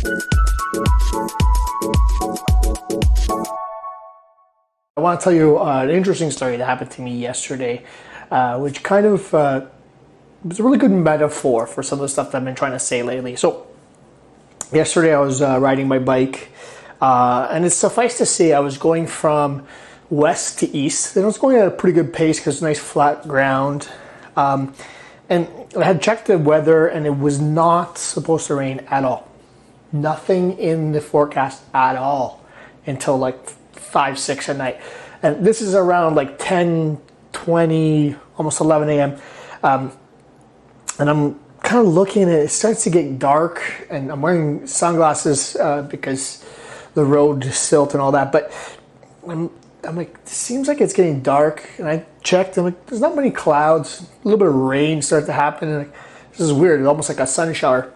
I want to tell you an interesting story that happened to me yesterday, which kind of was a really good metaphor for some of the stuff that I've been trying to say lately. So, yesterday I was riding my bike, and it's suffice to say I was going from west to east, and I was going at a pretty good pace because it's nice flat ground. And I had checked the weather, and it was not supposed to rain at all. Nothing in the forecast at all until like 5, 6 at night. And this is around like 10, 20, almost 11 a.m. And I'm kind of looking at it. It starts to get dark, and I'm wearing sunglasses because the road is silt and all that. But I'm like, it seems like it's getting dark. And I checked, I'm like, there's not many clouds. A little bit of rain started to happen. And like, this is weird. It's almost like a sun shower.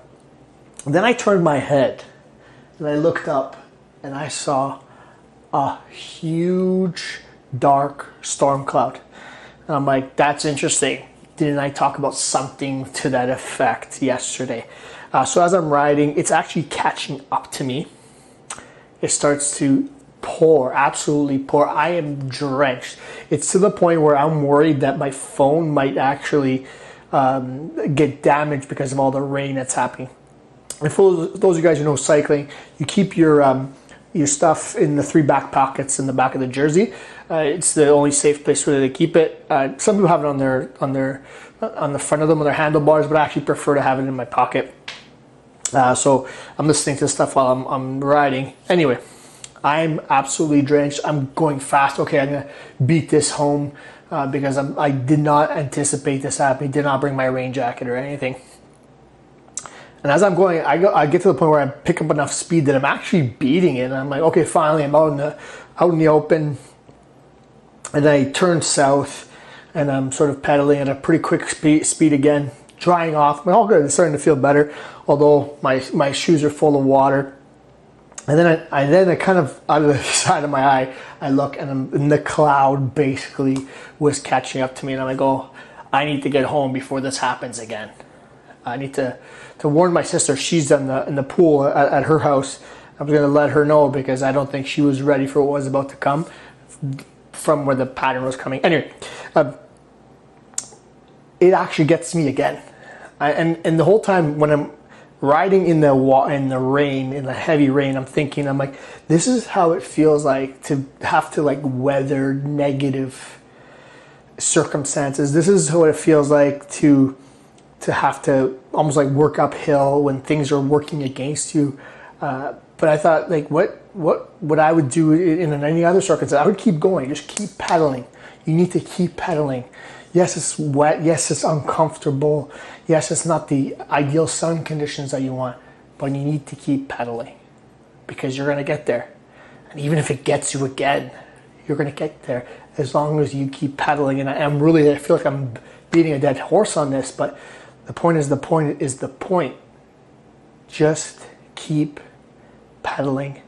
And then I turned my head, and I looked up, and I saw a huge dark storm cloud. And I'm like, that's interesting. Didn't I talk about something to that effect yesterday? So as I'm riding, it's actually catching up to me. It starts to pour, absolutely pour. I am drenched. It's to the point where I'm worried that my phone might actually get damaged because of all the rain that's happening. And for those of you guys who know cycling, you keep your stuff in the 3 back pockets in the back of the jersey. It's the only safe place really to keep it. Some people have it on the front of them on their handlebars, but I actually prefer to have it in my pocket. So I'm listening to stuff while I'm riding. Anyway, I'm absolutely drenched. I'm going fast. Okay, I'm gonna beat this home because I did not anticipate this happening. Did not bring my rain jacket or anything. And as I'm going, I get to the point where I pick up enough speed that I'm actually beating it. And I'm like, okay, finally, I'm out in the open. And then I turn south, and I'm sort of pedaling at a pretty quick speed again, drying off. All good. It's starting to feel better, although my shoes are full of water. And then I kind of, out of the side of my eye, I look, and the cloud basically was catching up to me. And I'm like, oh, I need to get home before this happens again. I need to warn my sister. She's in the pool at her house. I was going to let her know because I don't think she was ready for what was about to come from where the pattern was coming. Anyway, it actually gets me again. And the whole time when I'm riding in the rain, in the heavy rain, I'm like, this is how it feels like to have to like weather negative circumstances. This is what it feels like to have to almost like work uphill when things are working against you. But I thought, like, what I would do in any other circumstance, I would keep going, just keep pedaling. You need to keep pedaling. Yes, it's wet. Yes, it's uncomfortable. Yes, it's not the ideal sun conditions that you want, but you need to keep pedaling because you're going to get there. And even if it gets you again, you're going to get there as long as you keep pedaling. And I feel like I'm beating a dead horse on this, but the point is the point. Just keep pedaling.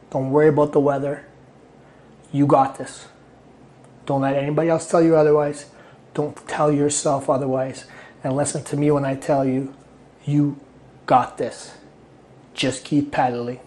Don't worry about the weather. You got this. Don't let anybody else tell you otherwise. Don't tell yourself otherwise. And listen to me when I tell you, you got this. Just keep pedaling.